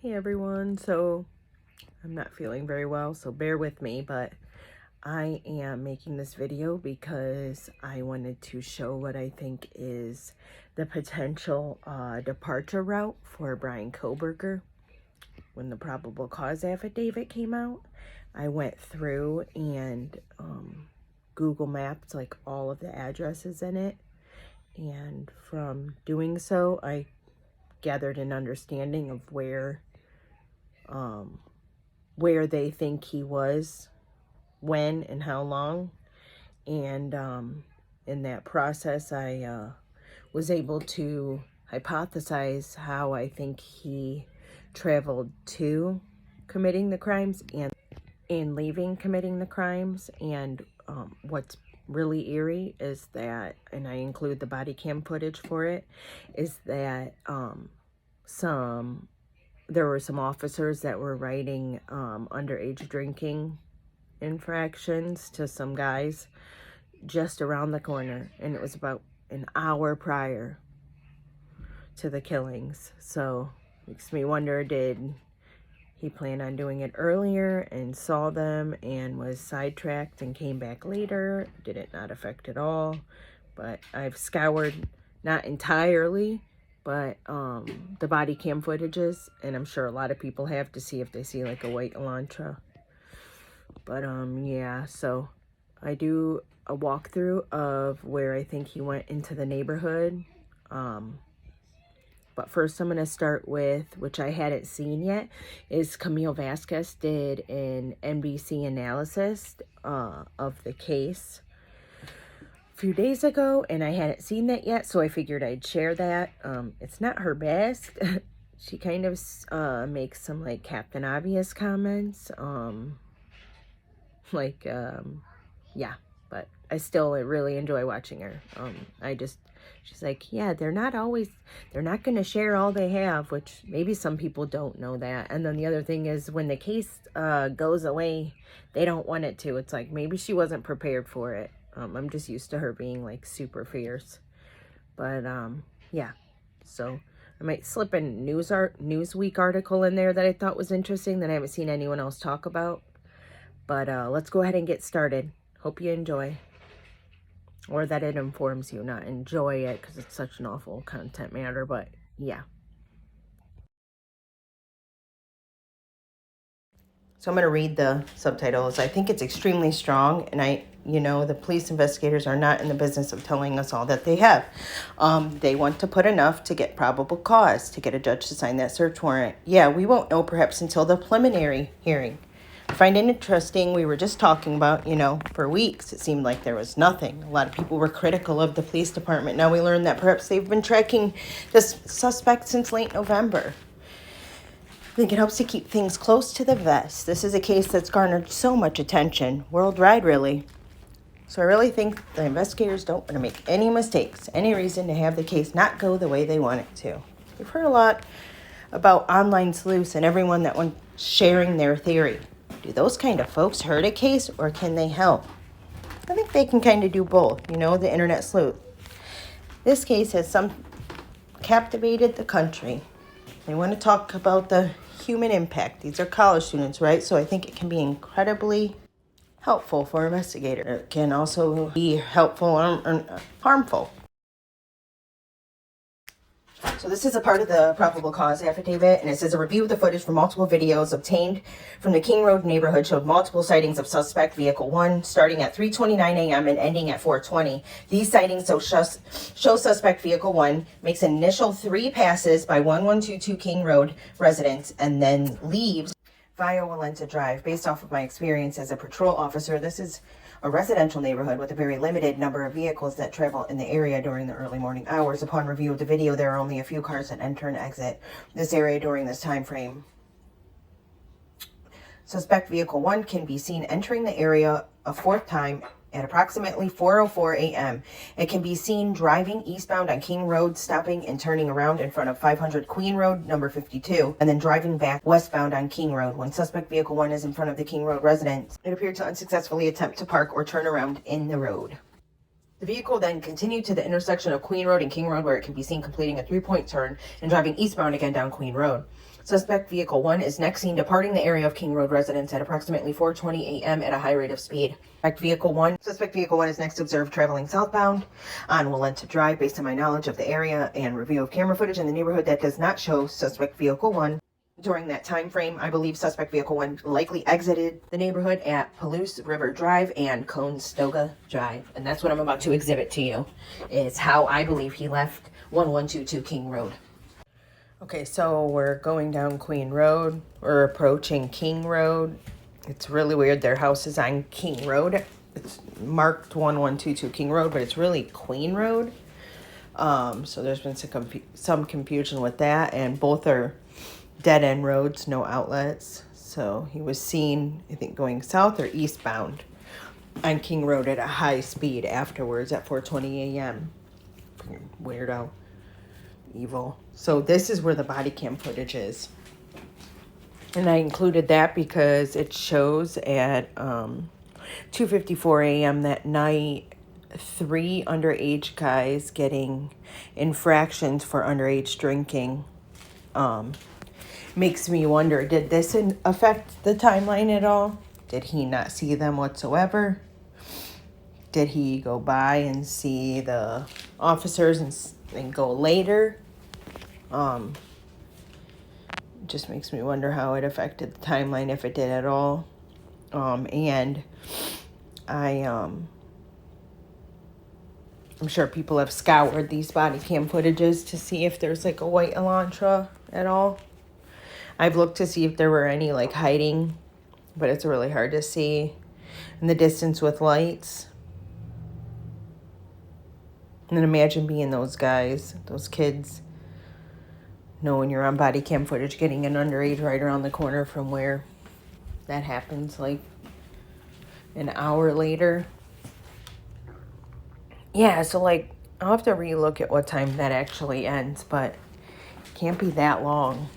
Hey everyone, so I'm not feeling very well, so bear with me, but I am making this video because I wanted to show what I think is the potential departure route for Bryan Kohberger. When the probable cause affidavit came out, I went through and Google mapped like all of the addresses in it, and from doing so, I gathered an understanding of where they think he was, when, and how long. And in that process, I was able to hypothesize how I think he traveled to committing the crimes and leaving committing the crimes. And what's really eerie is that, and I include the body cam footage for it, is that there were some officers that were writing underage drinking infractions to some guys just around the corner, and it was about an hour prior to the killings. So makes me wonder, did he plan on doing it earlier and saw them and was sidetracked and came back later? Did it not affect at all? But I've scoured, not entirely, but the body cam footages, and I'm sure a lot of people have, to see if they see like a white Elantra. But yeah, so I do a walkthrough of where I think he went into the neighborhood. But first I'm going to start with, which I hadn't seen yet, is Camille Vasquez did an NBC analysis of the case a few days ago, and I hadn't seen that yet, so I figured I'd share that. It's not her best. She kind of makes some like Captain Obvious comments. Yeah, but I still really enjoy watching her. She's like, yeah, they're not going to share all they have, which maybe some people don't know that. And then the other thing is, when the case goes away, they don't want it to. It's like, maybe she wasn't prepared for it. I'm just used to her being like super fierce. But yeah, so I might slip a Newsweek article in there that I thought was interesting that I haven't seen anyone else talk about. But let's go ahead and get started. Hope you enjoy. Or that it informs you, not enjoy it, because it's such an awful content matter. But yeah. So I'm going to read the subtitles. I think it's extremely strong, and the police investigators are not in the business of telling us all that they have. They want to put enough to get probable cause, to get a judge to sign that search warrant. Yeah, we won't know perhaps until the preliminary hearing. I find it interesting. We were just talking about, for weeks, it seemed like there was nothing. A lot of people were critical of the police department. Now we learned that perhaps they've been tracking this suspect since late November. I think it helps to keep things close to the vest. This is a case that's garnered so much attention, worldwide really. So I really think the investigators don't want to make any mistakes, any reason to have the case not go the way they want it to. We've heard a lot about online sleuths and everyone that wants sharing their theory. Do those kind of folks hurt a case, or can they help? I think they can kind of do both, the internet sleuth. This case has captivated the country. They want to talk about the human impact. These are college students, right? So I think it can be incredibly helpful for investigators. It can also be helpful or harmful. So this is a part of the probable cause affidavit, and it says a review of the footage from multiple videos obtained from the King Road neighborhood showed multiple sightings of suspect vehicle 1 starting at 3:29 a.m. and ending at 4:20. These sightings show suspect vehicle 1 makes an initial 3 passes by 1122 King Road residents and then leaves via Walenta Drive. Based off of my experience as a patrol officer, this is a residential neighborhood with a very limited number of vehicles that travel in the area during the early morning hours. Upon review of the video, there are only a few cars that enter and exit this area during this time frame. Suspect vehicle 1 can be seen entering the area a 4th time at approximately 4:04 a.m. It can be seen driving eastbound on King Road, stopping and turning around in front of 500 Queen Road, number 52, and then driving back westbound on King Road. When suspect vehicle 1 is in front of the King Road residence, it appeared to unsuccessfully attempt to park or turn around in the road. The vehicle then continued to the intersection of Queen Road and King Road, where it can be seen completing a 3-point turn and driving eastbound again down Queen Road. Suspect vehicle 1 is next seen departing the area of King Road residence at approximately 4:20 a.m. at a high rate of speed. Suspect vehicle 1 is next observed traveling southbound on Walenta Drive. Based on my knowledge of the area and review of camera footage in the neighborhood, that does not show suspect vehicle 1. During that time frame, I believe suspect vehicle 1 likely exited the neighborhood at Palouse River Drive and Conestoga Drive. And that's what I'm about to exhibit to you, is how I believe he left 1122 King Road. Okay, so we're going down Queen Road. We're approaching King Road. It's really weird. Their house is on King Road. It's marked 1122 King Road, but it's really Queen Road. So there's been some confusion with that, and both are dead-end roads, no outlets. So he was seen, I think, going south or eastbound on King Road at a high speed afterwards at 4:20 a.m. Weirdo. Evil. So this is where the body cam footage is. And I included that because it shows at 2:54 a.m. that night, 3 underage guys getting infractions for underage drinking. Makes me wonder, did this affect the timeline at all? Did he not see them whatsoever? Did he go by and see the officers and go later? Just makes me wonder how it affected the timeline, if it did at all. And I'm sure people have scoured these body cam footages to see if there's like a white Elantra at all. I've looked to see if there were any like hiding, but it's really hard to see in the distance with lights. And then imagine being those guys, those kids, knowing you're on body cam footage, getting an underage right around the corner from where that happens, like an hour later. Yeah, so like I'll have to relook at what time that actually ends, but it can't be that long.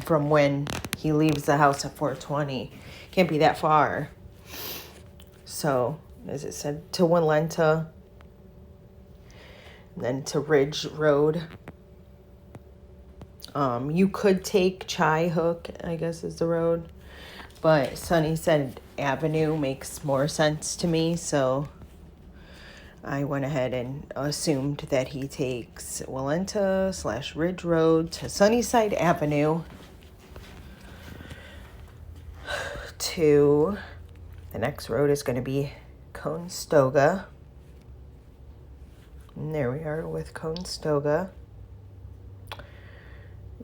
From when he leaves the house at 4:20. Can't be that far. So, as it said, to Walenta, then to Ridge Road. You could take Chai Hook, I guess is the road. But Sunnyside Avenue makes more sense to me, so I went ahead and assumed that he takes Walenta/Ridge Road to Sunnyside Avenue to the next road is going to be Conestoga. And there we are with Conestoga.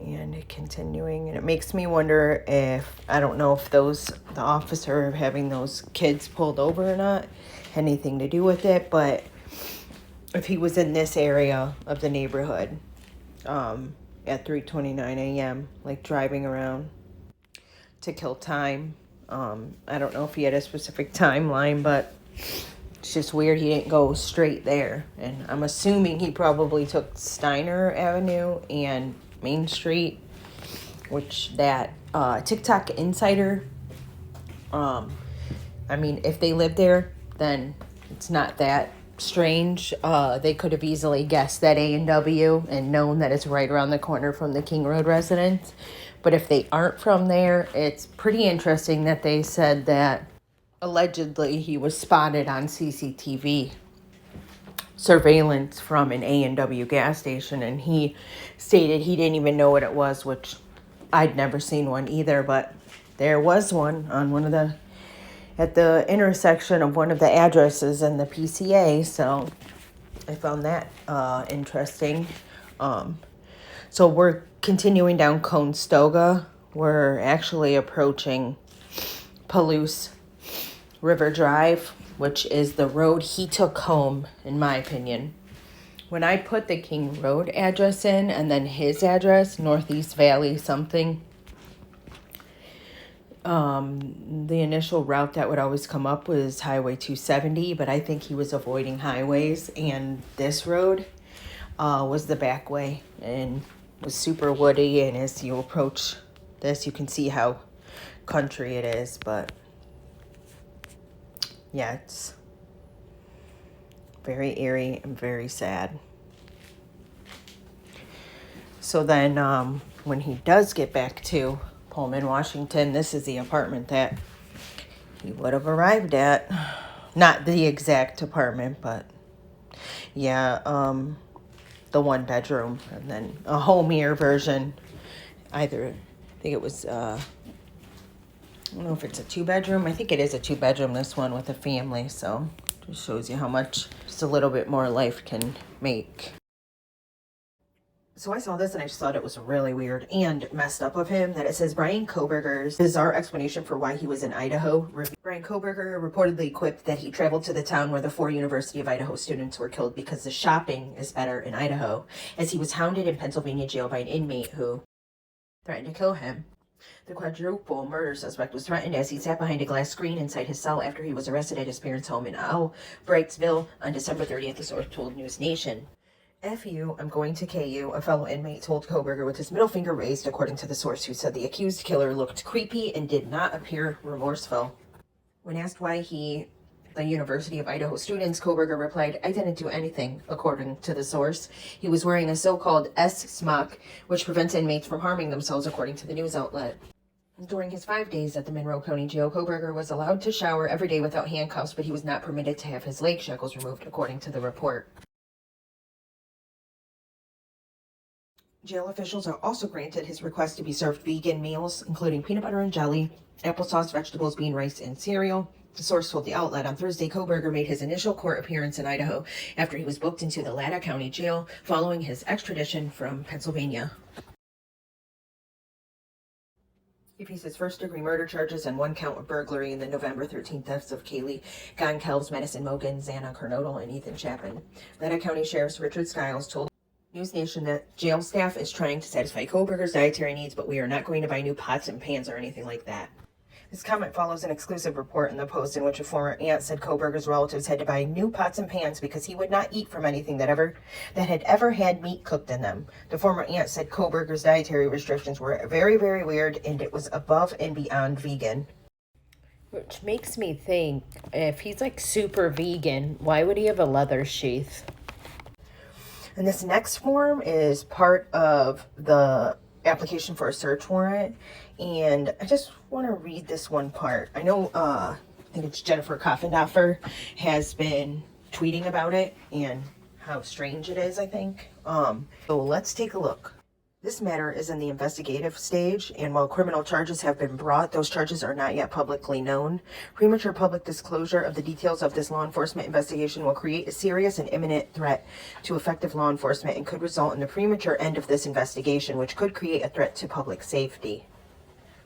And continuing, and it makes me wonder if, I don't know if the officer having those kids pulled over or not had anything to do with it, but if he was in this area of the neighborhood at 3:29 a.m., like driving around to kill time. I don't know if he had a specific timeline, but it's just weird he didn't go straight there. And I'm assuming he probably took Steiner Avenue and Main Street, which that TikTok insider, I mean, if they lived there, then it's not that strange. They could have easily guessed that A&W and known that it's right around the corner from the King Road residence. But if they aren't from there, it's pretty interesting that they said that allegedly he was spotted on CCTV surveillance from an A&W gas station, and he stated he didn't even know what it was, which I'd never seen one either, but there was one on at the intersection of one of the addresses in the PCA, so I found that interesting. So we're continuing down Conestoga. We're actually approaching Palouse River Drive, which is the road he took home, in my opinion. When I put the King Road address in and then his address, Northeast Valley something, the initial route that would always come up was Highway 270, but I think he was avoiding highways, and this road was the back way and was super woody, and as you approach this, you can see how country it is, but yeah, it's very eerie and very sad. So then when he does get back to Pullman, Washington, this is the apartment that he would have arrived at. Not the exact apartment, but yeah, the one bedroom, and then a homier version. Either, I think it was, I don't know if it's a 2-bedroom. I think it is a 2-bedroom, this one, with a family. So just shows you how much just a little bit more life can make. So I saw this and I just thought it was really weird and messed up of him that it says Bryan Kohberger's bizarre explanation for why he was in Idaho. Bryan Kohberger reportedly quipped that he traveled to the town where the 4 University of Idaho students were killed because the shopping is better in Idaho, as he was hounded in Pennsylvania jail by an inmate who threatened to kill him. The quadruple murder suspect was threatened as he sat behind a glass screen inside his cell after he was arrested at his parents' home in Albrightsville on December 30th, the source told News Nation. F you, I'm going to KU, a fellow inmate told Kohberger with his middle finger raised, according to the source, who said the accused killer looked creepy and did not appear remorseful. When asked why the University of Idaho students, Kohberger replied, I didn't do anything, according to the source. He was wearing a so-called S-smock, which prevents inmates from harming themselves, according to the news outlet. During his 5 days at the Monroe County Jail, Kohberger was allowed to shower every day without handcuffs, but he was not permitted to have his leg shackles removed, according to the report. Jail officials are also granted his request to be served vegan meals, including peanut butter and jelly, applesauce, vegetables, bean, rice, and cereal. The source told the outlet on Thursday Kohberger made his initial court appearance in Idaho after he was booked into the Latta County Jail following his extradition from Pennsylvania. He faces first-degree murder charges and 1 count of burglary in the November 13th deaths of Kaylee Gonkelves, Madison Mogan, Xana Kernodle, and Ethan Chapin. Latta County Sheriff Richard Skiles told News Nation that jail staff is trying to satisfy Kohberger's dietary needs, but we are not going to buy new pots and pans or anything like that. This comment follows an exclusive report in the Post in which a former aunt said Kohberger's relatives had to buy new pots and pans because he would not eat from anything that had ever had meat cooked in them. The former aunt said Kohberger's dietary restrictions were very, very weird and it was above and beyond vegan. Which makes me think, if he's like super vegan, why would he have a leather sheath? And this next form is part of the application for a search warrant. And I just want to read this one part. I know, I think it's Jennifer Koffendorfer has been tweeting about it and how strange it is, I think. So let's take a look. This matter is in the investigative stage, and while criminal charges have been brought, those charges are not yet publicly known. Premature public disclosure of the details of this law enforcement investigation will create a serious and imminent threat to effective law enforcement and could result in the premature end of this investigation, which could create a threat to public safety.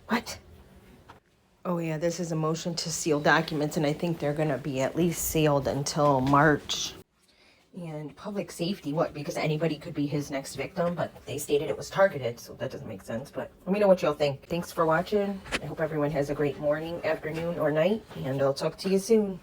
What? Oh yeah, this is a motion to seal documents, and I think they're going to be at least sealed until March. And public safety, what? Because anybody could be his next victim, but they stated it was targeted, so that doesn't make sense. But let me know what y'all think. Thanks for watching. I hope everyone has a great morning, afternoon, or night, and I'll talk to you soon.